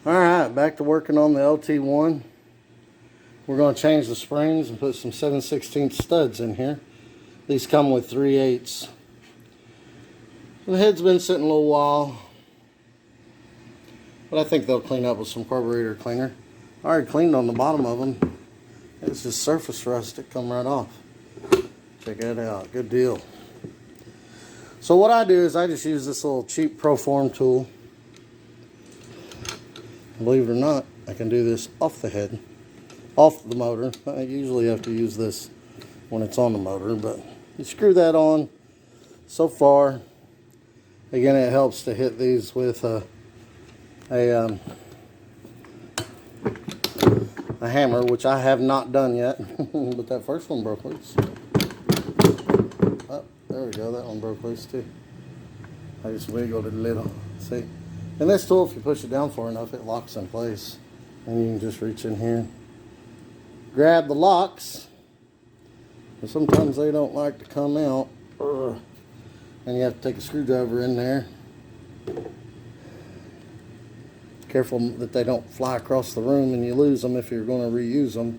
Alright, back to working on the LT1. We're going to change the springs and put some 7/16 studs in here. These come with 3/8. The head's been sitting a little while, but I think they'll clean up with some carburetor cleaner. I already cleaned on the bottom of them. It's just surface rust that come right off. Check that out, good deal. So what I do is I just use this little cheap Proform tool. Believe it or not, I can do this off the head, off the motor. I usually have to use this when it's on the motor, but you screw that on. So far, again, it helps to hit these with a hammer, which I have not done yet. But that first one broke loose. Oh, there we go. That one broke loose too. I just wiggled it a little. See? And this tool, if you push it down far enough, it locks in place. And you can just reach in here, grab the locks. And sometimes they don't like to come out. Ugh. And you have to take a screwdriver in there. Careful that they don't fly across the room and you lose them if you're going to reuse them.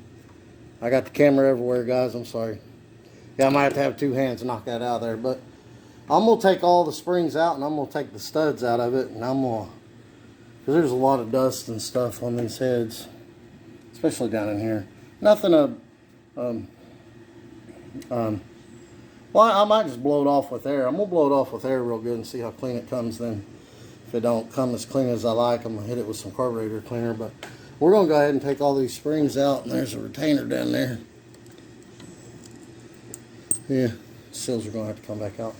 I got the camera everywhere, guys. I'm sorry. Yeah, I might have to have two hands to knock that out of there. But I'm going to take all the springs out and I'm going to take the studs out of it. And I'm going to, because there's a lot of dust and stuff on these heads, especially down in here. Nothing well, I might just blow it off with air. I'm going to blow it off with air real good and see how clean it comes then. If it don't come as clean as I like, I'm going to hit it with some carburetor cleaner. But we're going to go ahead and take all these springs out, and there's a retainer down there. Yeah, seals are going to have to come back out.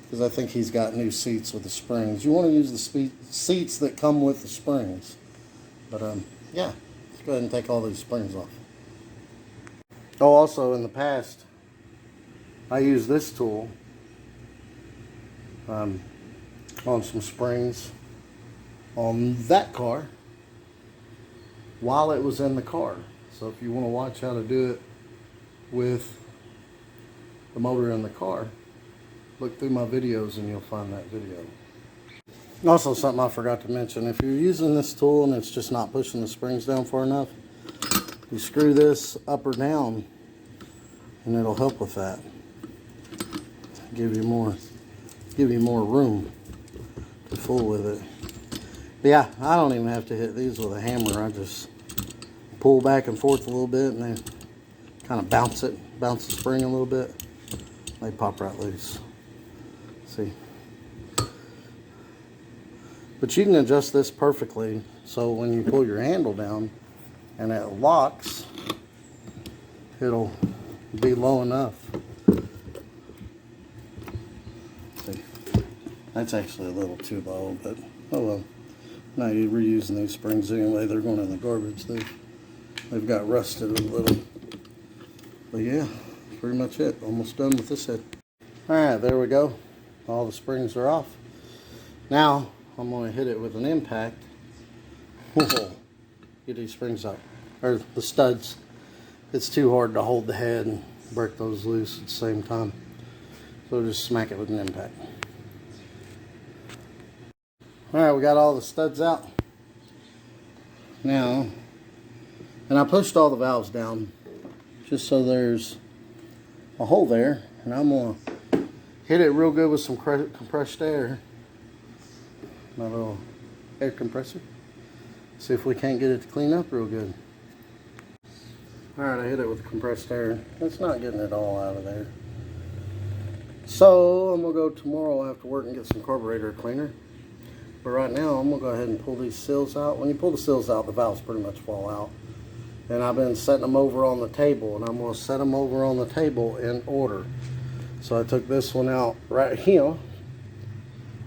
Because I think he's got new seats with the springs. You want to use the seats that come with the springs. But yeah, let's go ahead and take all these springs off. Oh, also in the past, I used this tool on some springs on that car while it was in the car. So if you want to watch how to do it with the motor in the car, look through my videos and you'll find that video. Also, something I forgot to mention, if you're using this tool and it's just not pushing the springs down far enough, you screw this up or down and it'll help with that. Give you more room to fool with it. But yeah, I don't even have to hit these with a hammer. I just pull back and forth a little bit and then kind of bounce the spring a little bit. They pop right loose. See? But you can adjust this perfectly so when you pull your handle down and it locks, it'll be low enough. See, that's actually a little too low, but oh well. Now you're reusing these springs anyway. They're going in the garbage. They've got rusted a little. But yeah, pretty much it. Almost done with this head. Alright, there we go. All the springs are off. Now I'm going to hit it with an impact. Get these springs up, or the studs. It's too hard to hold the head and break those loose at the same time. So just smack it with an impact. Alright, we got all the studs out. Now, and I pushed all the valves down just so there's a hole there. And I'm going to hit it real good with some compressed air. My little air compressor. See if we can't get it to clean up real good. Alright, I hit it with compressed air. It's not getting it all out of there. So I'm going to go tomorrow after work and get some carburetor cleaner. But right now I'm going to go ahead and pull these seals out. When you pull the seals out, the valves pretty much fall out. And I've been setting them over on the table, and I'm going to set them over on the table in order. So I took this one out right here,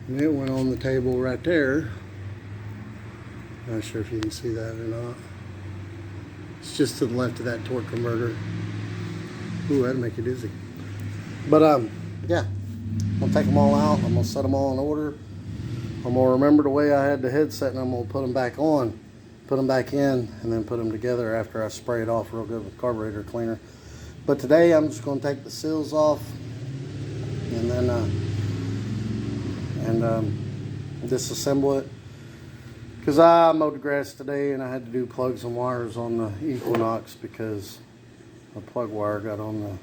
and it went on the table right there. Not sure if you can see that or not. It's just to the left of that torque converter. Ooh, that'd make you dizzy. But yeah, I'm gonna take them all out. I'm gonna set them all in order. I'm gonna remember the way I had the headset, and I'm gonna put them back on, put them back in, and then put them together after I spray it off real good with carburetor cleaner. But today I'm just gonna take the seals off, and then disassemble it. Because I mowed the grass today and I had to do plugs and wires on the Equinox because the plug wire got on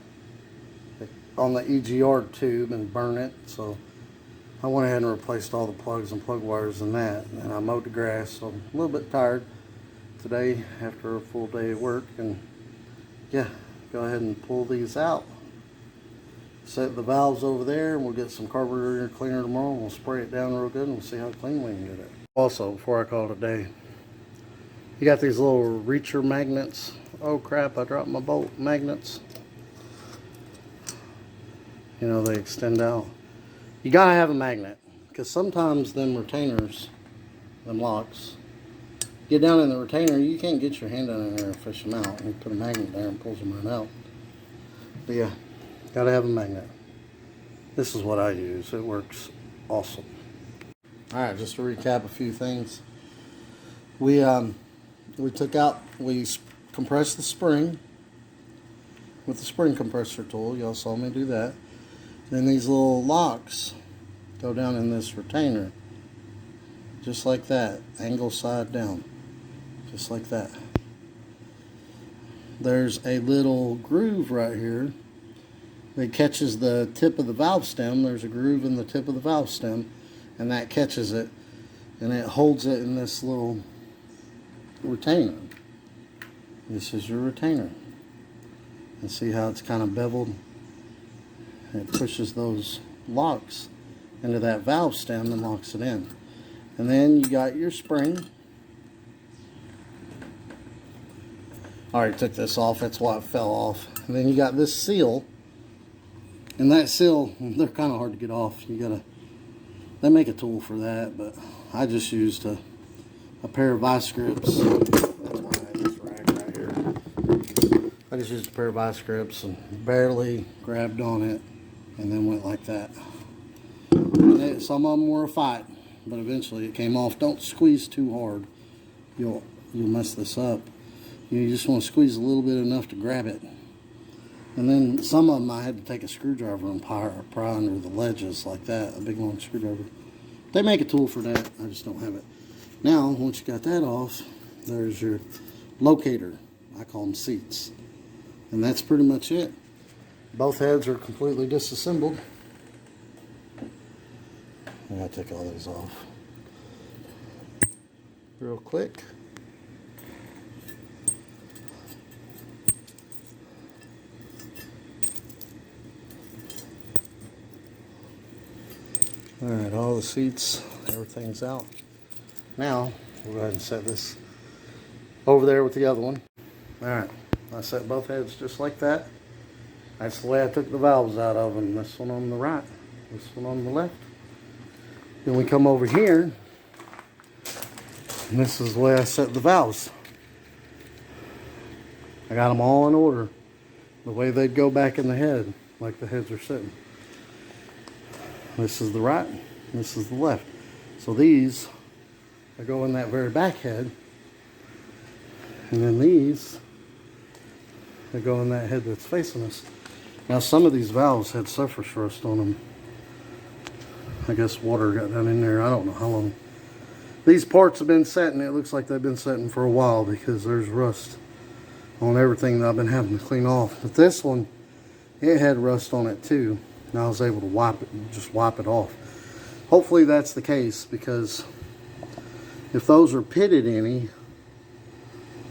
the EGR tube and burned it. So I went ahead and replaced all the plugs and plug wires in that. And I mowed the grass, so I'm a little bit tired today after a full day at work. And yeah, go ahead and pull these out. Set the valves over there and we'll get some carburetor cleaner tomorrow. We'll spray it down real good and we'll see how clean we can get it. Also, before I call it a day, you got these little reacher magnets. Oh crap, I dropped my bolt magnets. You know, they extend out. You gotta have a magnet, because sometimes them retainers, them locks, get down in the retainer, you can't get your hand down in there and fish them out. You put a magnet there and pulls them right out. But yeah, gotta have a magnet. This is what I use. It works awesome. Alright, just to recap a few things. We compressed the spring with the spring compressor tool. Y'all saw me do that. Then these little locks go down in this retainer. Just like that. Angle side down. Just like that. There's a little groove right here that catches the tip of the valve stem. There's a groove in the tip of the valve stem, and that catches it, and it holds it in this little retainer. This is your retainer. And see how it's kind of beveled? It pushes those locks into that valve stem and locks it in. And then you got your spring. I already took this off, that's why it fell off. And then you got this seal. And that seal, they're kind of hard to get off. They make a tool for that, but I just used a pair of vice grips. That's why I have this rag right here. I just used a pair of vice grips and barely grabbed on it and then went like that. And some of them were a fight, but eventually it came off. Don't squeeze too hard. You'll mess this up. You just want to squeeze a little bit enough to grab it. And then some of them I had to take a screwdriver and pry under the ledges like that, a big long screwdriver. They make a tool for that, I just don't have it. Now, once you got that off, there's your locator. I call them seats. And that's pretty much it. Both heads are completely disassembled. I gotta take all these off real quick. Alright, all the seats, everything's out. Now, we'll go ahead and set this over there with the other one. Alright, I set both heads just like that. That's the way I took the valves out of them. This one on the right, this one on the left. Then we come over here, and this is the way I set the valves. I got them all in order, the way they'd go back in the head, like the heads are sitting. This is the right, this is the left. So these, they go in that very back head. And then these, they go in that head that's facing us. Now some of these valves had surface rust on them. I guess water got down in there, I don't know how long. These parts have been setting, it looks like they've been setting for a while because there's rust on everything that I've been having to clean off. But this one, it had rust on it too. And I was able to just wipe it off. Hopefully that's the case, because if those are pitted any,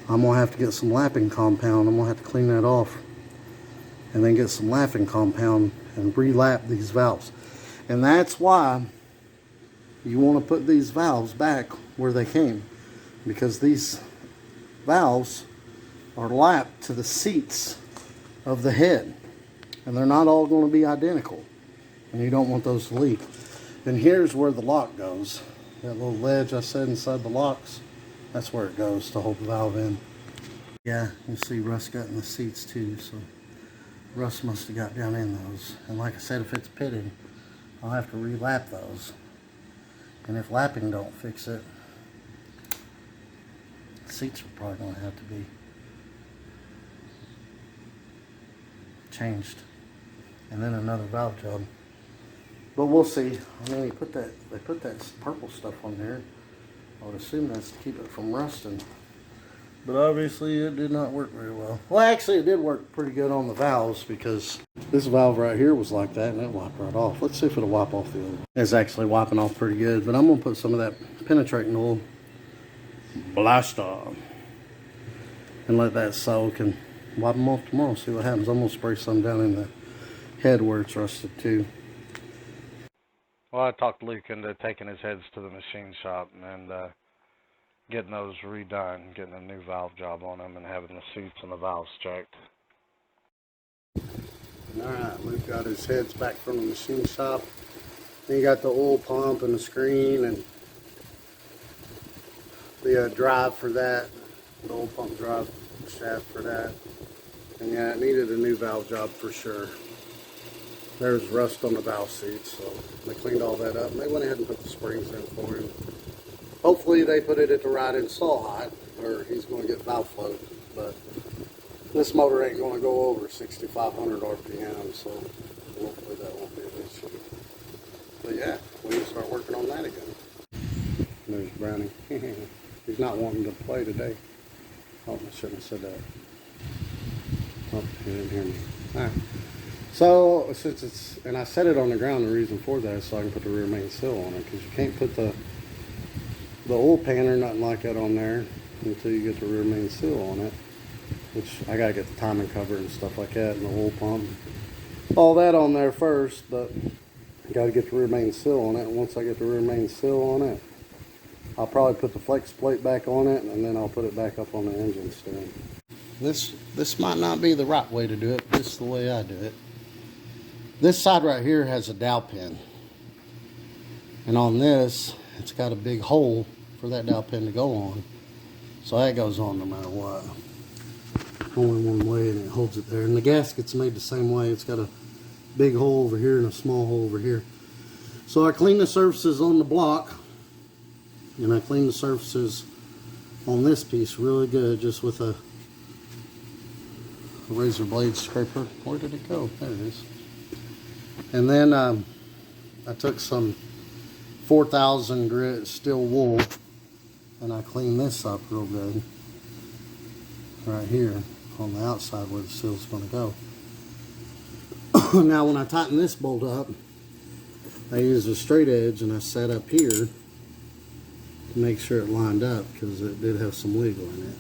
I'm going to have to get some lapping compound. I'm going to have to clean that off and then get some lapping compound and re-lap these valves. And that's why you want to put these valves back where they came, because these valves are lapped to the seats of the head. And they're not all going to be identical. And you don't want those to leak. And here's where the lock goes. That little ledge I said inside the locks, that's where it goes to hold the valve in. Yeah, you see rust got in the seats too, so rust must have got down in those. And like I said, if it's pitted, I'll have to re-lap those. And if lapping don't fix it, the seats are probably going to have to be changed. And then another valve job. But we'll see. I mean, they put that purple stuff on there. I would assume that's to keep it from rusting. But obviously it did not work very well. Well, actually it did work pretty good on the valves, because this valve right here was like that and it wiped right off. Let's see if it'll wipe off the other one. It's actually wiping off pretty good, but I'm going to put some of that penetrating oil blast off and let that soak and wipe them off tomorrow. See what happens. I'm going to spray some down in the head where it's rusted too. Well, I talked Luke into taking his heads to the machine shop and getting those redone, getting a new valve job on them, and having the seats and the valves checked. Alright, Luke got his heads back from the machine shop. Then he got the oil pump and the screen and the drive for that, the oil pump drive shaft for that. And yeah, it needed a new valve job for sure. There's rust on the valve seats, so they cleaned all that up and they went ahead and put the springs in for him. Hopefully they put it at the right install height, or he's going to get valve float. But this motor ain't going to go over 6,500 RPM, so hopefully that won't be an issue. But yeah, we need to start working on that again. There's Brownie. He's not wanting to play today. Oh, I shouldn't have said that. Oh, he didn't hear me. Alright. So, since it's, and I set it on the ground, the reason for that is so I can put the rear main seal on it, because you can't put the oil pan or nothing like that on there until you get the rear main seal on it, which I gotta get the timing cover and stuff like that, and the oil pump, all that on there first. But you gotta get the rear main seal on it, and once I get the rear main seal on it, I'll probably put the flex plate back on it, and then I'll put it back up on the engine stand. This might not be the right way to do it, but this is the way I do it. This side right here has a dowel pin, and on this it's got a big hole for that dowel pin to go on, so that goes on no matter what. Only one way, and it holds it there. And the gasket's made the same way. It's got a big hole over here and a small hole over here. So I clean the surfaces on the block, and I clean the surfaces on this piece really good, just with a razor blade scraper. Where did it go? There it is. And then I took some 4,000 grit steel wool and I cleaned this up real good right here on the outside where the seal's going to go. Now when I tighten this bolt up, I used a straight edge and I set up here to make sure it lined up, because it did have some wiggle in it.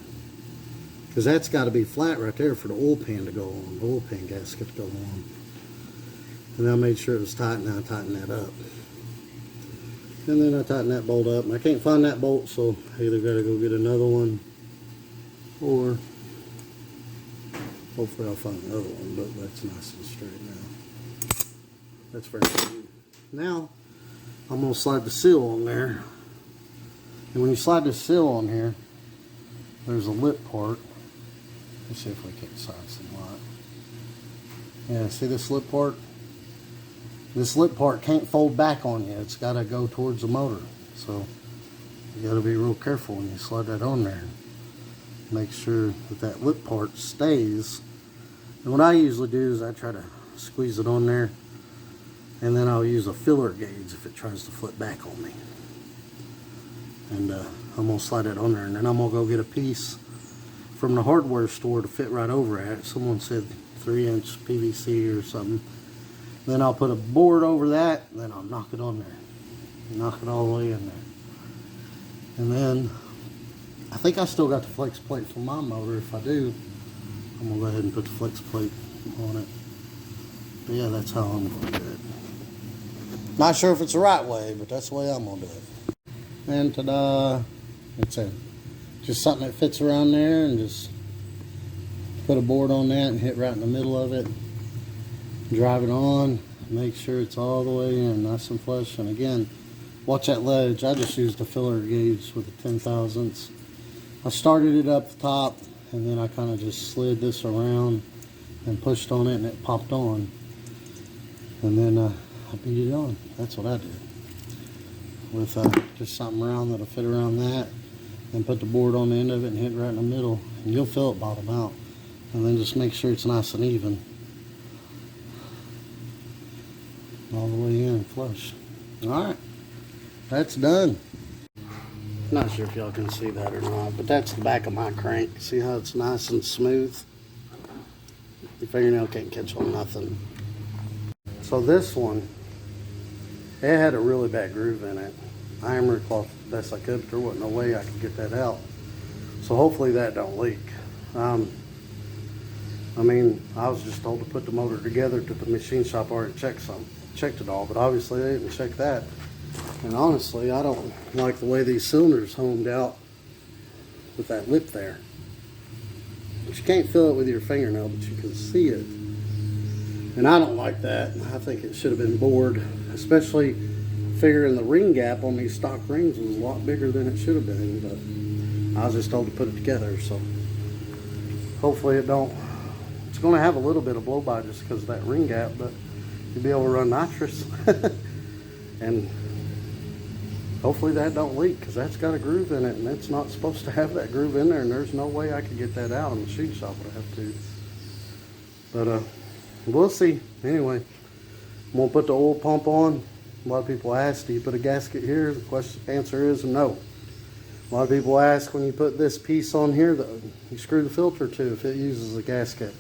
Because that's got to be flat right there for the oil pan to go on, the oil pan gasket to go on. And I made sure it was tight, and I tightened that up. And then I tightened that bolt up, and I can't find that bolt, so I either got to go get another one, or hopefully I'll find another one, but that's nice and straight now. That's very good. Now I'm going to slide the seal on there. And when you slide the seal on here, there's a lip part. Let's see if we can side some light. Yeah, see this lip part? This lip part can't fold back on you. It's got to go towards the motor. So you got to be real careful when you slide that on there. Make sure that that lip part stays. And what I usually do is I try to squeeze it on there, and then I'll use a filler gauge if it tries to flip back on me. And I'm going to slide it on there, and then I'm going to go get a piece from the hardware store to fit right over it. Someone said 3-inch PVC or something. Then I'll put a board over that, and then I'll knock it on there. Knock it all the way in there. And then, I think I still got the flex plate for my motor. If I do, I'm going to go ahead and put the flex plate on it. But yeah, that's how I'm going to do it. Not sure if it's the right way, but that's the way I'm going to do it. And ta-da! That's it. Just something that fits around there, and just put a board on that and hit right in the middle of it. Drive it on, make sure it's all the way in, nice and flush. And again, watch that ledge. I just used a filler gauge with a 10/1000. I started it up the top, and then I kind of just slid this around and pushed on it, and it popped on. And then I beat it on. That's what I did. With just something round that'll fit around that, and put the board on the end of it and hit right in the middle, and you'll feel it bottom out. And then just make sure it's nice and even. All the way in, flush. Alright, that's done. Not sure if y'all can see that or not, but that's the back of my crank. See how it's nice and smooth? Your fingernail can't catch on nothing. So this one, it had a really bad groove in it. I hammered cloth the best I could, but there wasn't no way I could get that out. So hopefully that don't leak. I mean, I was just told to put the motor together to the machine shop already checked it all, but obviously they didn't check that. And honestly, I don't like the way these cylinders homed out with that lip there. But you can't feel it with your fingernail, but you can see it. And I don't like that. I think it should have been bored, especially figuring the ring gap on these stock rings was a lot bigger than it should have been, but I was just told to put it together, so hopefully it don't. It's going to have a little bit of blow by just because of that ring gap, but you'll be able to run nitrous. And hopefully that don't leak, because that's got a groove in it, and it's not supposed to have that groove in there, and there's no way I could get that out. A machine shop would have to. But we'll see. Anyway, I'm going to put the oil pump on. A lot of people ask, do you put a gasket here? The answer is no. A lot of people ask, when you put this piece on here that you screw the filter to, if it uses a gasket.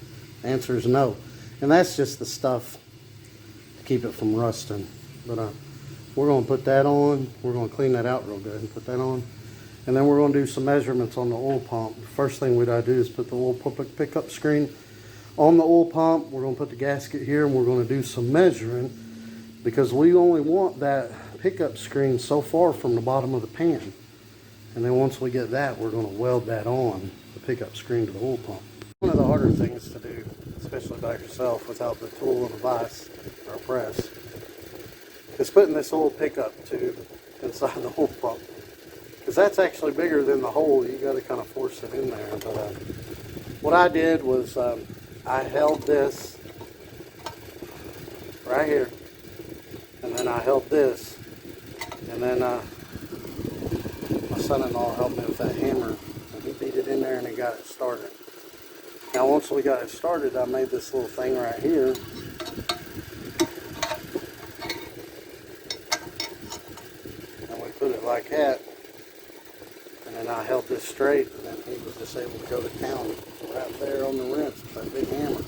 The answer is no. And that's just the stuff to keep it from rusting. But we're going to put that on. We're going to clean that out real good and put that on. And then we're going to do some measurements on the oil pump. The first thing we got to do is put the oil pump pickup screen on the oil pump. We're going to put the gasket here, and we're going to do some measuring, because we only want that pickup screen so far from the bottom of the pan. And then once we get that, we're going to weld that on, the pickup screen to the oil pump. One of the harder things to do, especially by yourself without the tool and a vise or a press, is putting this oil pickup tube inside the oil pump. Because that's actually bigger than the hole. You got to kind of force it in there. But what I did was I held this right here, and then I held this, and then my son-in-law helped me with that hammer, and he beat it in there and he got it started. Now once we got it started, I made this little thing right here. And we put it like that, and then I held this straight, and then he was just able to go to town right there on the wrench with that big hammer.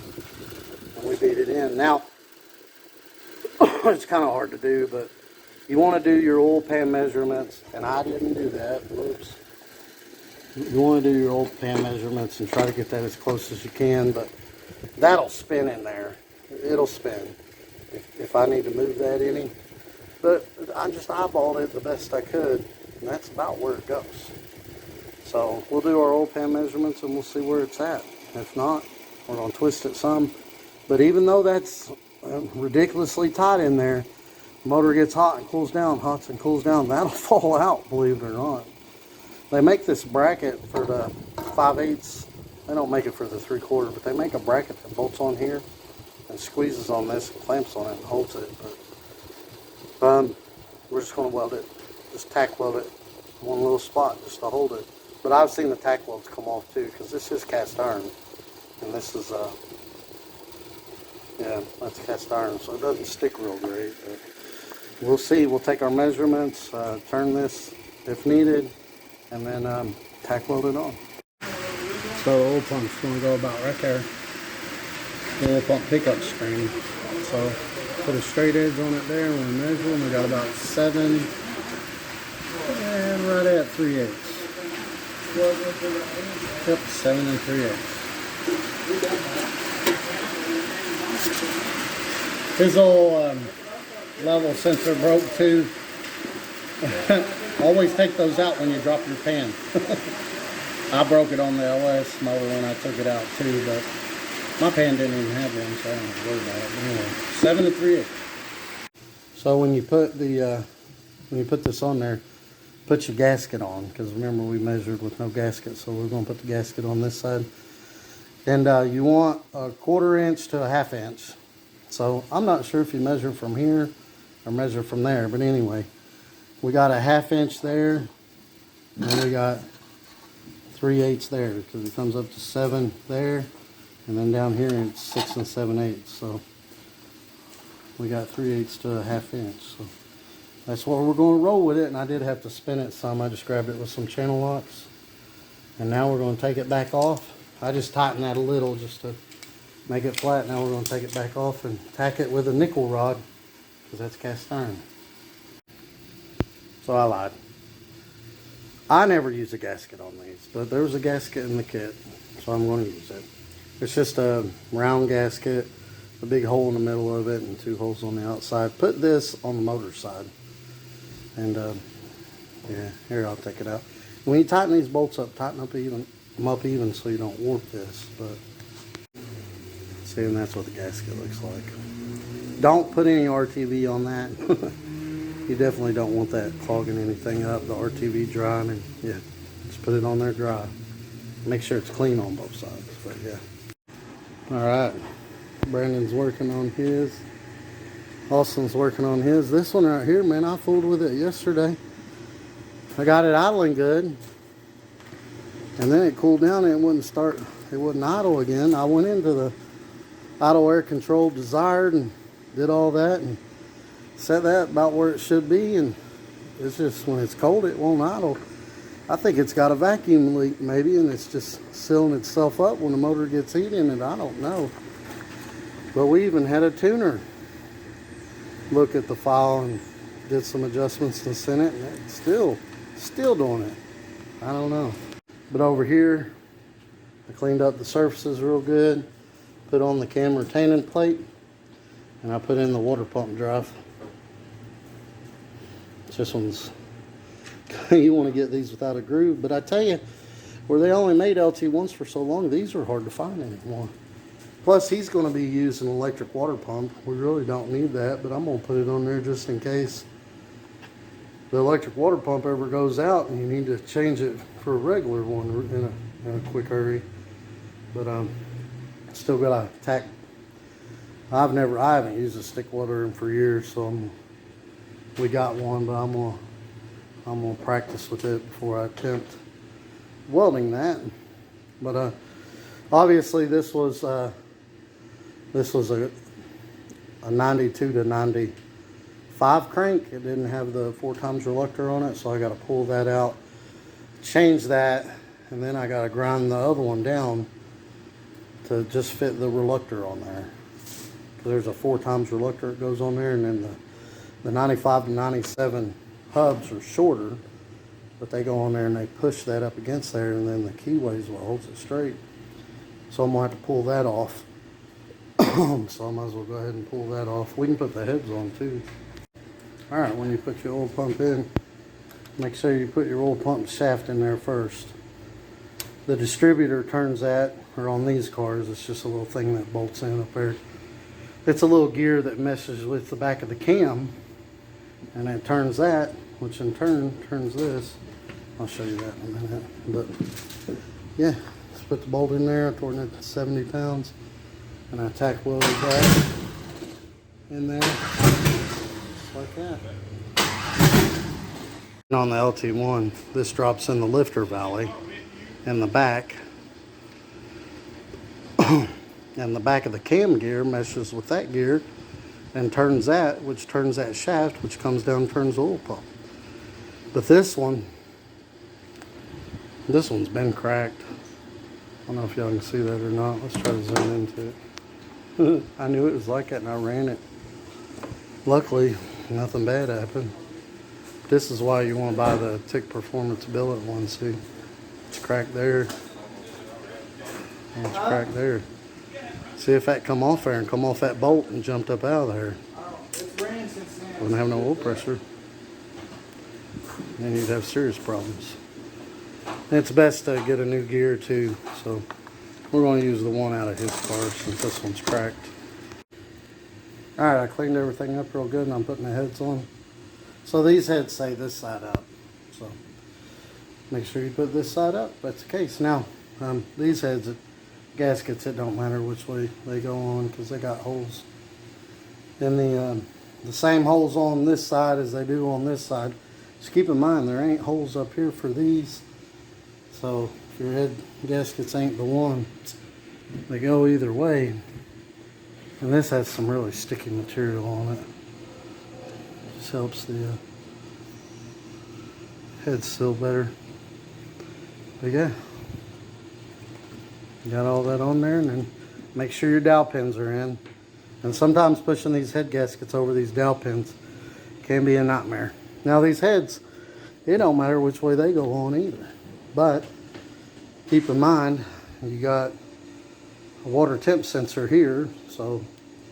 And we beat it in. Now, it's kind of hard to do, but you want to do your oil pan measurements, and I didn't do that. Whoops. You want to do your oil pan measurements and try to get that as close as you can, but that'll spin in there. It'll spin if I need to move that any. But I just eyeballed it the best I could, and that's about where it goes. So we'll do our oil pan measurements and we'll see where it's at. If not, we're going to twist it some. But even though that's ridiculously tight in there, the motor gets hot and cools down, hots and cools down, that'll fall out, believe it or not. They make this bracket for the 5/8. They don't make it for the 3/4, but they make a bracket that bolts on here and squeezes on this and clamps on it and holds it. But we're just going to weld it, just tack weld it in one little spot just to hold it. But I've seen the tack welds come off too, because this is cast iron, and this is yeah, that's cast iron, so it doesn't stick real great. But we'll see. We'll take our measurements, turn this if needed, and then tack weld it on. So the oil pump's going to go about right there. The oil pump pickup screen. So put a straight edge on it there, and we measure, and we got about 7, and right at 3/8. Yep, 7 3/8. His old level sensor broke too. Always take those out when you drop your pan. I broke it on the LS motor when I took it out too, but my pan didn't even have one, so I don't have to worry about it. But anyway, 7 3/8. So when you put this on there, put your gasket on, because remember we measured with no gasket, so we're going to put the gasket on this side. And you want a 1/4 inch to a 1/2 inch. So I'm not sure if you measure from here or measure from there, but anyway, we got a 1/2 inch there, and we got 3/8 there, because it comes up to 7 there, and then down here it's 6 7/8. So we got 3/8 to a 1/2 inch. So that's what we're going to roll with it. And I did have to spin it some. I just grabbed it with some channel locks. And now we're going to take it back off. I just tightened that a little just to make it flat. Now we're going to take it back off and tack it with a nickel rod, because that's cast iron. So I lied. I never use a gasket on these, but there was a gasket in the kit, so I'm going to use it. It's just a round gasket, a big hole in the middle of it, and 2 holes on the outside. Put this on the motor side. And yeah, here, I'll take it out. When you tighten these bolts up, tighten up them up even so you don't warp this. But see, and that's what the gasket looks like. Don't put any RTV on that. You definitely don't want that clogging anything up. The RTV drying, and yeah, just put it on there dry. Make sure it's clean on both sides. But yeah. All right, Brandon's working on his. Austin's working on his. This one right here, man, I fooled with it yesterday. I got it idling good, and then it cooled down and it wouldn't start. It wouldn't idle again. I went into the idle air control desired and did all that and set that about where it should be, and it's just when it's cold it won't idle. I think it's got a vacuum leak maybe, and it's just sealing itself up when the motor gets heat in it. I don't know. But we even had a tuner look at the file and did some adjustments and sent it, and it's still doing it. I don't know. But over here, I cleaned up the surfaces real good, put on the cam retaining plate, and I put in the water pump drive. This one's, you want to get these without a groove, but I tell you, where they only made LT1s for so long, these are hard to find anymore. Plus, he's going to be using an electric water pump. We really don't need that, but I'm going to put it on there just in case the electric water pump ever goes out and you need to change it for a regular one in a quick hurry. But still got to tack. I haven't used a stick welder for years, so we got one, but I'm gonna practice with it before I attempt welding that. But obviously this was a 92 to 95 crank. It didn't have the 4x reluctor on it, so I got to pull that out, change that, and then I got to grind the other one down to just fit the reluctor on there. There's a 4x reluctor that goes on there, and then the 95 to 97 hubs are shorter, but they go on there and they push that up against there, and then the keyway is what holds it straight. So I'm going to have to pull that off. So I might as well go ahead and pull that off. We can put the heads on too. Alright, when you put your oil pump in, make sure you put your oil pump shaft in there first. The distributor turns that, or on these cars, it's just a little thing that bolts in up there. It's a little gear that meshes with the back of the cam, and it turns that, which in turn turns this. I'll show you that in a minute. But yeah, just put the bolt in there. I torqued it to 70 pounds, and I tack welded that in there, just like that. And on the LT1, this drops in the lifter valley in the back. And the back of the cam gear meshes with that gear and turns that, which turns that shaft, which comes down and turns the oil pump. But this one's been cracked. I don't know if y'all can see that or not. Let's try to zoom into it. I knew it was like that and I ran it. Luckily, nothing bad happened. This is why you want to buy the Tick Performance billet one. See, it's cracked there. And it's cracked there. See if that come off there and come off that bolt and jumped up out of there. Wouldn't have no oil pressure. Then you'd have serious problems. And it's best to get a new gear too. So we're going to use the one out of his car since this one's cracked. Alright, I cleaned everything up real good and I'm putting the heads on. So these heads say this side up. So make sure you put this side up. That's the case. Now, these heads, gaskets, it don't matter which way they go on because they got holes. And the same holes on this side as they do on this side. Just keep in mind there ain't holes up here for these. So if your head gaskets ain't the one, they go either way. And this has some really sticky material on it. Just helps the Head's still better. But yeah, got all that on there, and then make sure your dowel pins are in. And sometimes pushing these head gaskets over these dowel pins can be a nightmare. Now these heads, it don't matter which way they go on either. But keep in mind, you got a water temp sensor here, so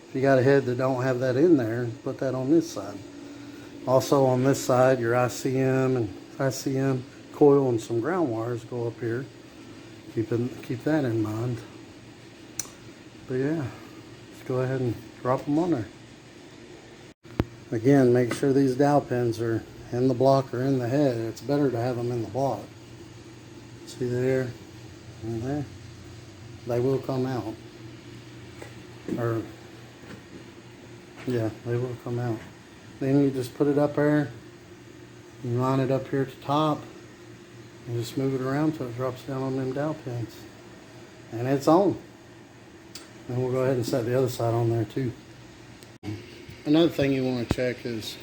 if you got a head that don't have that in there, put that on this side. Also on this side, your ICM coil and some ground wires go up here. Keep that in mind. But yeah, let's go ahead and drop them on there. Again, make sure these dowel pins are in the block or in the head. It's better to have them in the block. See there and there? They will come out. Or, yeah, they will come out. Then you just put it up there. You line it up here at the top. And just move it around till it drops down on them dowel pins. And it's on. And we'll go ahead and set the other side on there too. Another thing you want to check is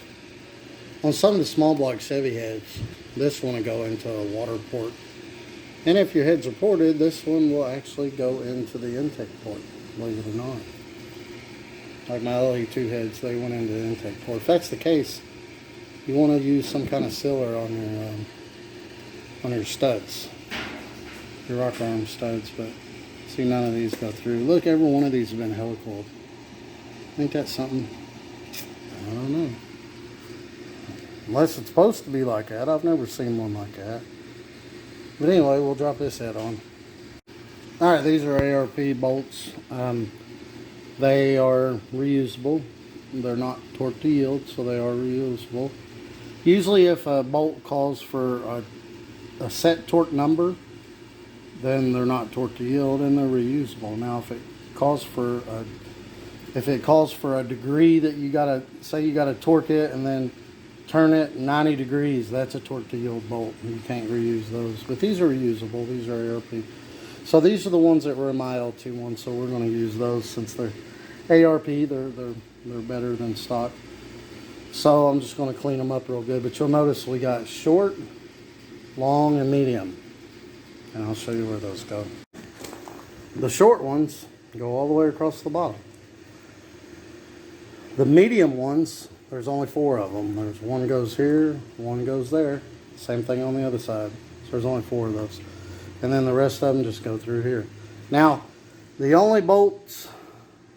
on some of the small block Chevy heads, this one will go into a water port. And if your heads are ported, this one will actually go into the intake port, believe it or not. Like my LT2 heads, they went into the intake port. If that's the case, you want to use some kind of sealer on your studs, your rocker arm studs. But see, none of these go through. Look, every one of these has been helicoiled. Ain't that something? I don't know. Unless it's supposed to be like that. I've never seen one like that. But anyway, we'll drop this head on. Alright, these are ARP bolts. They are reusable. They're not torque to yield, so they are reusable. Usually if a bolt calls for a set torque number, then they're not torque to yield and they're reusable. Now if it calls for a degree that you gotta, say you gotta torque it and then turn it 90 degrees, that's a torque to yield bolt. You can't reuse those. But these are reusable. These are ARP. So these are the ones that were in my LT1, so we're going to use those since they're ARP. They're better than stock. So I'm just going to clean them up real good. But you'll notice we got short, long, and medium. And I'll show you where those go. The short ones go all the way across the bottom. The medium ones, there's only 4 of them. There's one goes here, one goes there. Same thing on the other side. So there's only 4 of those. And then the rest of them just go through here. Now, the only bolts,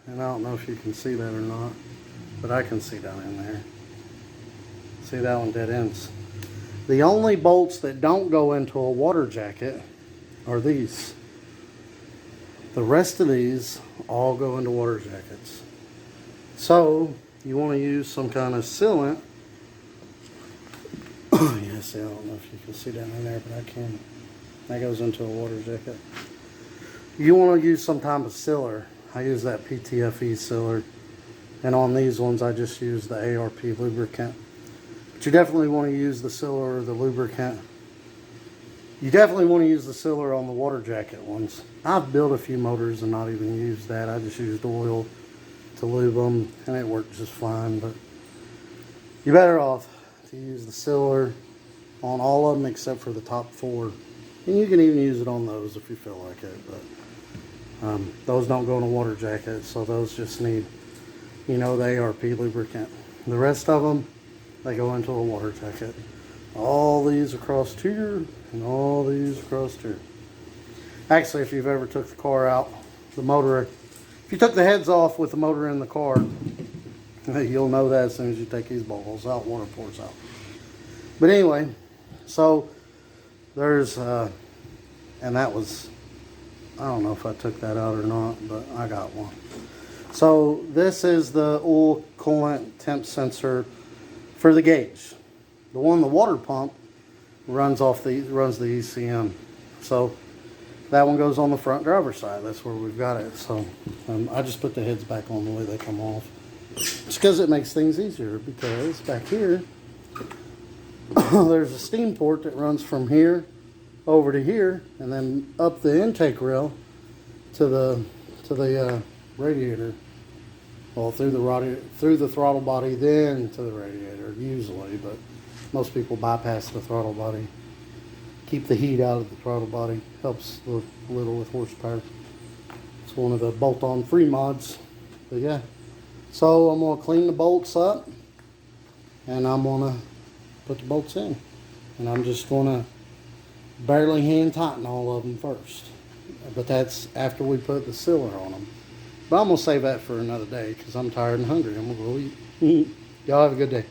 and I don't know if you can see that or not, but I can see down in there. See, that one dead ends. The only bolts that don't go into a water jacket are these. The rest of these all go into water jackets. So you want to use some kind of sealant. Yes, I don't know if you can see down in there, but I can. That goes into a water jacket. You want to use some type of sealer. I use that PTFE sealer. And on these ones, I just use the ARP lubricant. But you definitely want to use the sealer or the lubricant. You definitely want to use the sealer on the water jacket ones. I've built a few motors and not even used that. I just used oil to lube them, and it worked just fine. But you're better off to use the sealer on all of them except for the top 4. And you can even use it on those if you feel like it. But those don't go in a water jacket, so those just need, you know, the ARP lubricant. The rest of them, they go into a water jacket. All these across here, and all these across here. Actually, if you've ever took the car out, the motor, if you took the heads off with the motor in the car, you'll know that as soon as you take these balls out, water pours out. But anyway, so there's, and that was, I don't know if I took that out or not, but I got one. So this is the oil coolant temp sensor for the gauge. The one, the water pump, runs the ECM. So that one goes on the front driver's side. That's where we've got it. So I just put the heads back on the way they come off. It's because it makes things easier, because back here, there's a steam port that runs from here over to here, and then up the intake rail to the radiator. Well, through the throttle body, then to the radiator usually, but Most people bypass the throttle body. Keep the heat out of the throttle body. Helps a little with horsepower. It's one of the bolt-on free mods. But yeah. So I'm going to clean the bolts up. And I'm going to put the bolts in. And I'm just going to barely hand tighten all of them first. But that's after we put the sealer on them. But I'm going to save that for another day because I'm tired and hungry. I'm going to go eat. Y'all have a good day.